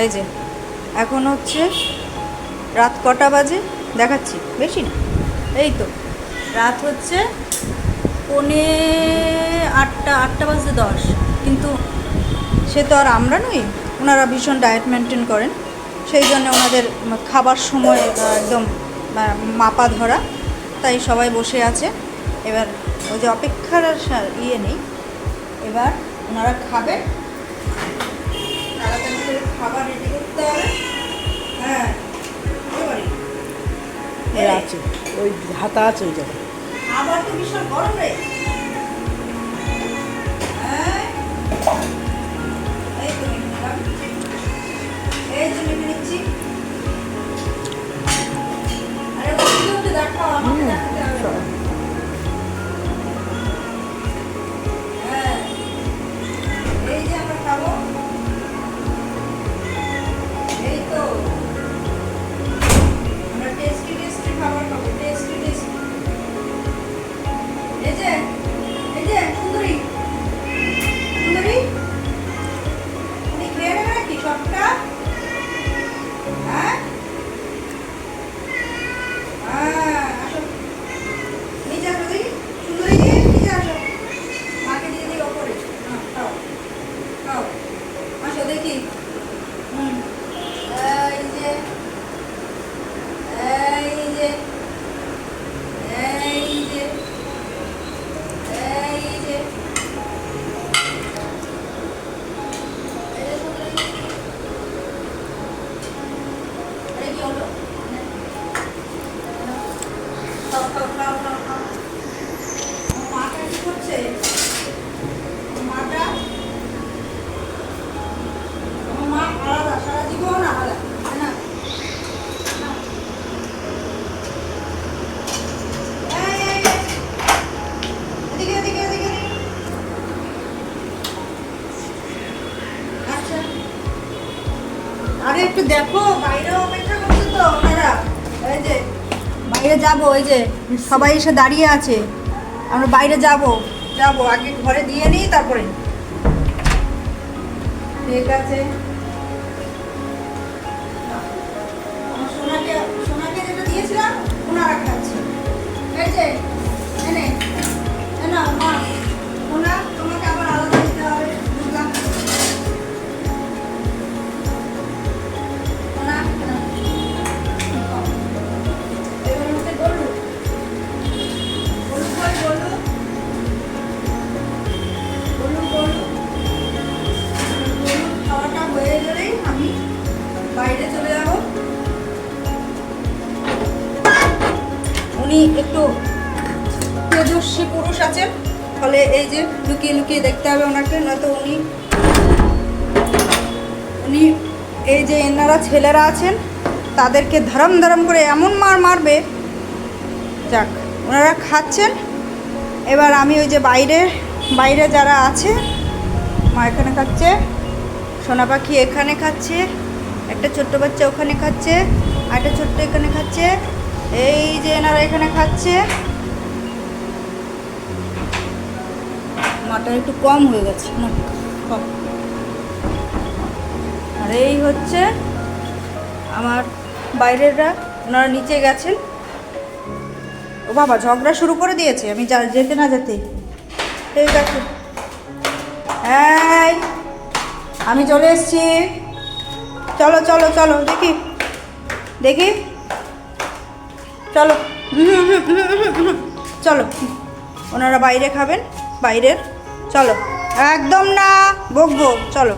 এই যে এখন হচ্ছে রাত কটা বাজে দেখাচ্ছি, বেশি না, এই তো রাত হচ্ছে 7:45 বাজতে 10। কিন্তু সে তো আর আমরা নই, ওনারা ভীষণ ডায়েট মেনটেন করেন, সেই জন্য ওনাদের খাবার সময় একদম মাপা ধরা, তাই সবাই বসে আছে। এবার ওই যে অপেক্ষার আর ইয়ে নেই, এবার ওনারা খাবে, তাড়াতাড়ি করে খাবার রেডি করতে হবে। হ্যাঁ আছে ওই হাতা আছে ওই জায়গায়। আবার তো ভীষণ গরম রে। এই তো মেখে নিচ্ছি। আরে ওকে দেখাও, আমাকে দেখাতে হবে। হ্যাঁ এই যে আমরা খাবো, এই তো আমরা টেস্টি টেস্টি খাবার খাবো, টেস্টি টেস্টি। এই যে সুন্দরী সুন্দরী, তুমি খেয়ে নেবে নাকি সবটা? হ্যাঁ আসো, নিচে আসো দেখি, সুন্দরী নিচে আসো, মাকে দিয়ে দিই ওপরে। খাও খাও, আসো দেখি। এই যে এই যে এই যে এই যে আরে একটু দেখো, বাইরেও অপেক্ষা করছে তো ওনারা। এই যে বাইরে যাবো, এই যে সবাই এসে দাঁড়িয়ে আছে, আমরা বাইরে যাবো আগে ঘরে দিয়ে নিই তারপরে। ঠিক আছে, আমার সোনাকে যেটা দিয়েছিলাম ওনারা খাচ্ছে। এই যে এনে না মা, ওনা তোমাকে আবার আলাদা দিতে হবে, বুঝলাম। খাওয়াটা হয়ে গেলেই আমি বাইরে চলে যাব। উনি একটু তেজস্বী পুরুষ আছেন, ফলে এই যে লুকিয়ে লুকিয়ে দেখতে হবে ওনাকে, নয়তো উনি এই যে এনারা ছেলেরা আছেন তাদেরকে ধরম ধরম করে এমন মারবে। যাক, ওনারা খাচ্ছেন। এবার আমি ওই যে বাইরে যারা আছে, মা এখানে খাচ্ছে, সোনা পাখি এখানে খাচ্ছে, একটা ছোট্ট বাচ্চা ওখানে খাচ্ছে, আর একটা ছোট্ট এখানে খাচ্ছে, এই যে এনারা এখানে খাচ্ছে। মাটা একটু কম হয়ে গেছে না, কম। আর এই হচ্ছে আমার বাইরেররা, ওনারা নিচে গেছেন। ও বাবা, ঝগড়া শুরু করে দিয়েছে, আমি যেতে না যেতে। ঠিক আছে, হ্যাঁ আমি চলে এসেছি, চলো চলো চলো, দেখি দেখি, চলো চলো। ওনারা বাইরে খাবেন, বাইরের, চলো। একদম না, বকবো, চলো।